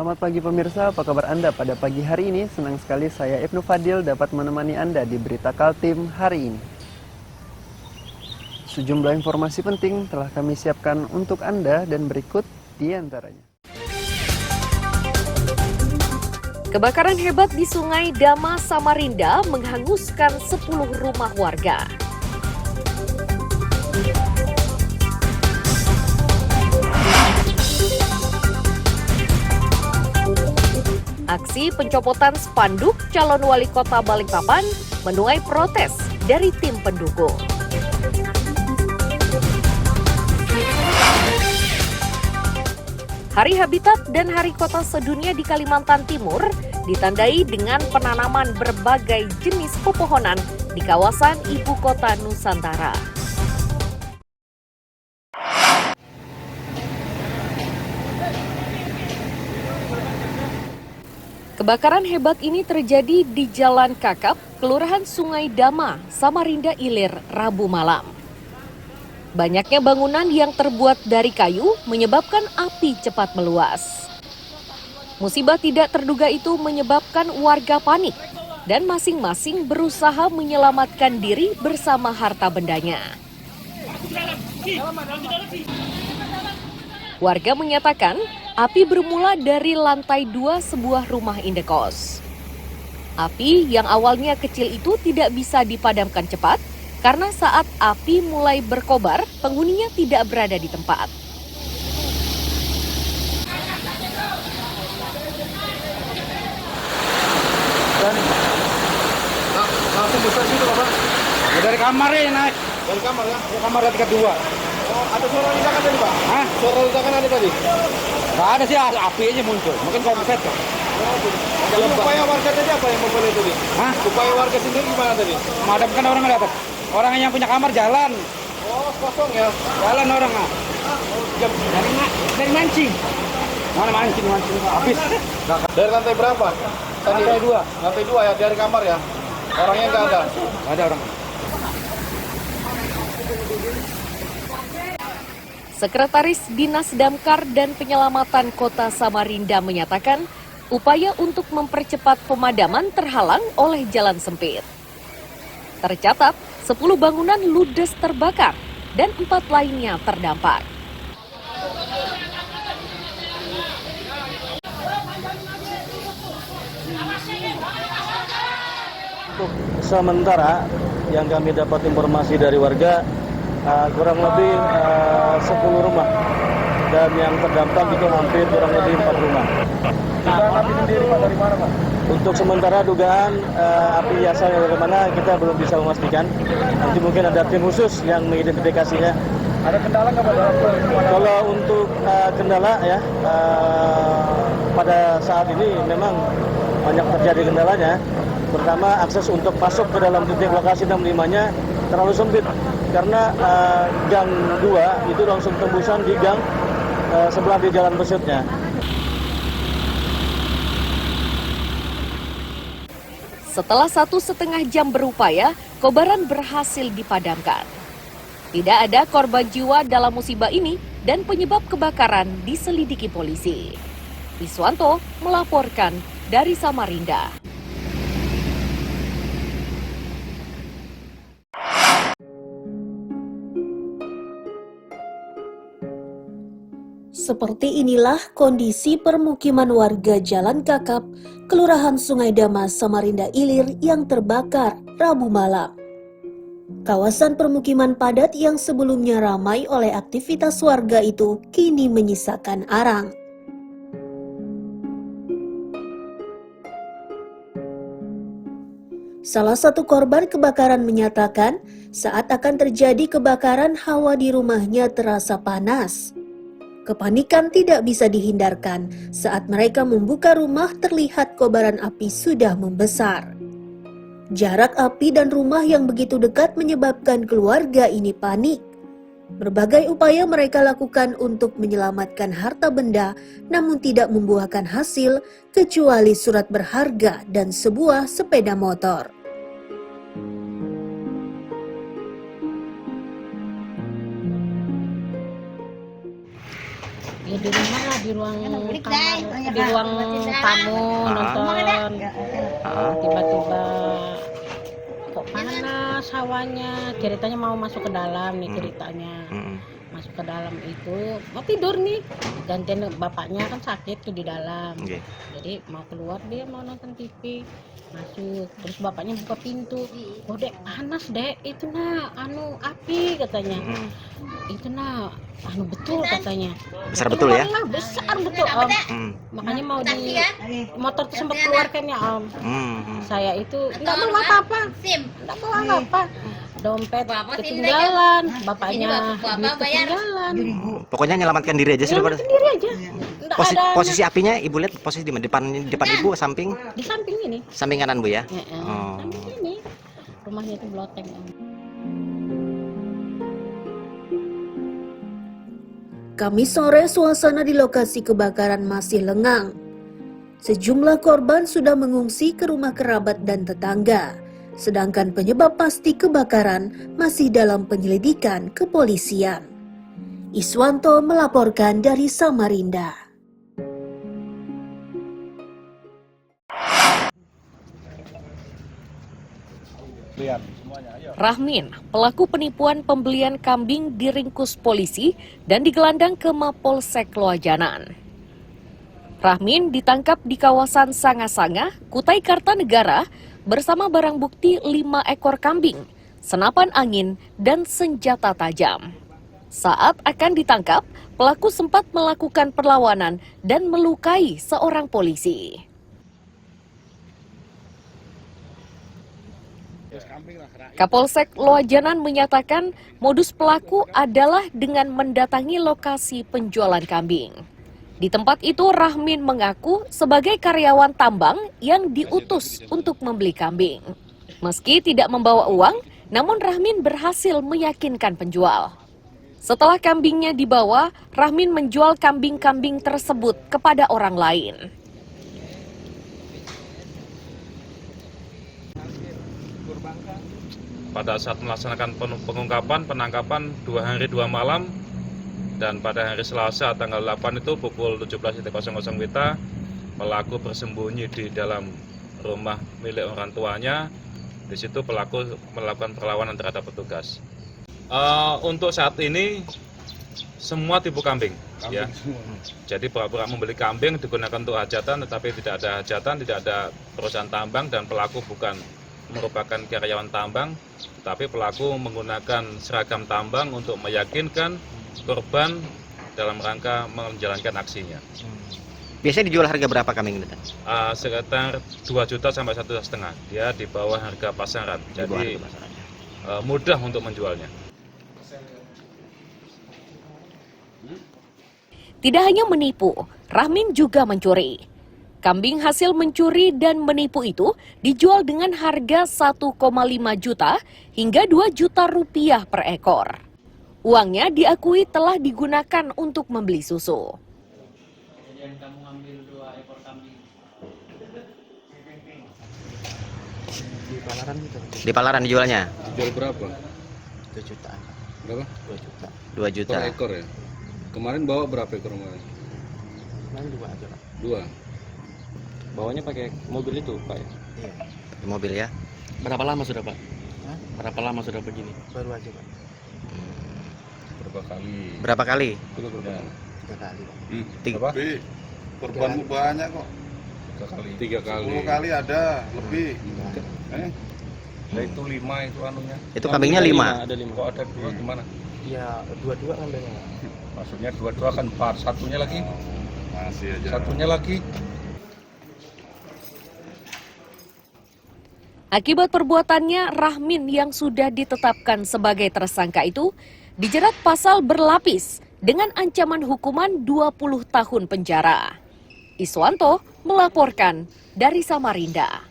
Selamat pagi pemirsa, apa kabar Anda pada pagi hari ini? Senang sekali saya Ibnu Fadil dapat menemani Anda di Berita Kaltim hari ini. Sejumlah informasi penting telah kami siapkan untuk Anda dan berikut di antaranya. Kebakaran hebat di Sungai Dama, Samarinda menghanguskan 10 rumah warga. Aksi pencopotan spanduk calon wali kota Balikpapan menuai protes dari tim pendukung. Hari Habitat dan Hari Kota Sedunia di Kalimantan Timur ditandai dengan penanaman berbagai jenis pepohonan di kawasan Ibu Kota Nusantara. Kebakaran hebat ini terjadi di Jalan Kakap, Kelurahan Sungai Dama, Samarinda Ilir, Rabu malam. Banyaknya bangunan yang terbuat dari kayu menyebabkan api cepat meluas. Musibah tidak terduga itu menyebabkan warga panik dan masing-masing berusaha menyelamatkan diri bersama harta bendanya. Warga menyatakan api bermula dari lantai 2 sebuah rumah indekos. Api yang awalnya kecil itu tidak bisa dipadamkan cepat karena saat api mulai berkobar, penghuninya tidak berada di tempat. Dan langsung besar gitu Bapak? Ya, dari kamar ya naik. Dari kamar ya? Dari kamar tingkat 2. Oh, ada suara ledakan tadi Pak? Hah? Suara ledakan ada tadi? Nggak ada sih, api aja muncul. Mungkin konslet kan? Jadi upaya warga tadi apa yang memulai tadi? Hah? Upaya warga sendiri gimana tadi? Memadamkan orang di atas. Orang yang punya kamar jalan. Oh, kosong ya? Jalan orang ah. Dari mancing. Mana mancing habis. Dari lantai berapa? Lantai 2. Lantai 2 ya, dari kamar ya? Orangnya nggak ada? Nggak ada orang. Sekretaris Dinas Damkar dan Penyelamatan Kota Samarinda menyatakan upaya untuk mempercepat pemadaman terhalang oleh jalan sempit. Tercatat 10 bangunan ludes terbakar dan 4 lainnya terdampak. Untuk sementara yang kami dapat informasi dari warga kurang lebih 10 rumah dan yang terdampak itu hampir kurang lebih 4 rumah. Dugaan api sendiri Pak dari mana Pak? Untuk sementara dugaan api asalnya dari mana kita belum bisa memastikan. Nanti mungkin ada tim khusus yang mengidentifikasinya. Ada kendala nggak Pak dalam pemadaman? Kalau untuk kendala ya pada saat ini memang banyak terjadi kendalanya. Pertama, akses untuk masuk ke dalam titik lokasi 65-nya terlalu sempit karena gang 2 itu langsung tembusan di gang sebelah di jalan besutnya. Setelah 1,5 jam berupaya, kobaran berhasil dipadamkan. Tidak ada korban jiwa dalam musibah ini dan penyebab kebakaran diselidiki polisi. Iswanto melaporkan dari Samarinda. Seperti inilah kondisi permukiman warga Jalan Kakap, Kelurahan Sungai Dama, Samarinda Ilir yang terbakar Rabu malam. Kawasan permukiman padat yang sebelumnya ramai oleh aktivitas warga itu kini menyisakan arang. Salah satu korban kebakaran menyatakan saat akan terjadi kebakaran hawa di rumahnya terasa panas. Kepanikan tidak bisa dihindarkan saat mereka membuka rumah terlihat kobaran api sudah membesar. Jarak api dan rumah yang begitu dekat menyebabkan keluarga ini panik. Berbagai upaya mereka lakukan untuk menyelamatkan harta benda namun tidak membuahkan hasil kecuali surat berharga dan sebuah sepeda motor. Ya di rumah lah, di ruang kamar, di ruang tamu nonton. Tiba-tiba kok panas hawanya, ceritanya mau masuk ke dalam nih ceritanya. Masuk ke dalam itu, mau tidur nih, gantian bapaknya kan sakit tuh di dalam. Jadi mau keluar, dia mau nonton TV, masuk, terus bapaknya buka pintu. Oh dek, panas dek, itu nah api katanya. Itu nah betul katanya. Besar betul ya? Besar betul om. Makanya mau di motor tuh sempat keluarkan ya om. Saya itu nggak mau apa-apa, nggak mau apa-apa. Dompet ketinggalan, bapaknya duit ketinggalan. Pokoknya nyelamatkan diri aja sih. Nyelamatkan diri aja. Posisi apinya ibu lihat posisi di depan ibu, samping? Di samping ini. Samping kanan bu ya? Samping ini. Rumahnya itu bloteng om. Kamis sore suasana di lokasi kebakaran masih lengang. Sejumlah korban sudah mengungsi ke rumah kerabat dan tetangga. Sedangkan penyebab pasti kebakaran masih dalam penyelidikan kepolisian. Iswanto melaporkan dari Samarinda. Rahmin, pelaku penipuan pembelian kambing diringkus polisi dan digelandang ke Mapolsek Loajanan. Rahmin ditangkap di kawasan Sanga-Sanga, Kutai Kartanegara bersama barang bukti 5 ekor kambing, senapan angin, dan senjata tajam. Saat akan ditangkap, pelaku sempat melakukan perlawanan dan melukai seorang polisi. Kapolsek Loajanan menyatakan modus pelaku adalah dengan mendatangi lokasi penjualan kambing. Di tempat itu Rahmin mengaku sebagai karyawan tambang yang diutus untuk membeli kambing. Meski tidak membawa uang, namun Rahmin berhasil meyakinkan penjual. Setelah kambingnya dibawa, Rahmin menjual kambing-kambing tersebut kepada orang lain. Pada saat melaksanakan pengungkapan penangkapan 2 hari 2 malam, dan pada hari Selasa tanggal 8 itu pukul 17.00 WITA, pelaku bersembunyi di dalam rumah milik orang tuanya. Di situ pelaku melakukan perlawanan terhadap petugas. Untuk saat ini semua tipu kambing ya. Jadi pura-pura membeli kambing digunakan untuk hajatan, tetapi tidak ada hajatan, tidak ada perusahaan tambang, dan pelaku bukan merupakan karyawan tambang, tapi pelaku menggunakan seragam tambang untuk meyakinkan korban dalam rangka menjalankan aksinya. Biasanya dijual harga berapa kambing ini? Sekitar 2 juta sampai 1,5 juta. Dia di bawah harga pasaran. Jadi mudah untuk menjualnya. Tidak hanya menipu, Rahmin juga mencuri. Kambing hasil mencuri dan menipu itu dijual dengan harga 1,5 juta hingga 2 juta rupiah per ekor. Uangnya diakui telah digunakan untuk membeli susu. Di Palaran dijualnya? Dijual berapa? 2 juta. Berapa? 2 juta. 2 juta. Per ekor ya? Kemarin bawa berapa ekor kemarin? Kemarin 2 aja Pak. 2. Bawanya pakai mobil itu Pak ya? Iya. Pakai mobil ya. Berapa lama sudah Pak? Berapa lama sudah begini? Baru aja Pak. Berapa kali? Berapa kali? Sudah berapa? 3 kali Pak. Apa? Korbanmu banyak kok. 3 kali. 10 kali ada lebih. Nah itu 5 itu anunya. Itu kambingnya 5. Ada 5. Kok ada 2 gimana? Ya 2 kambingnya. Maksudnya 2 kan 4, satunya lagi. Masih aja. Satunya lagi. Akibat perbuatannya, Rahmin yang sudah ditetapkan sebagai tersangka itu dijerat pasal berlapis dengan ancaman hukuman 20 tahun penjara. Iswanto melaporkan dari Samarinda.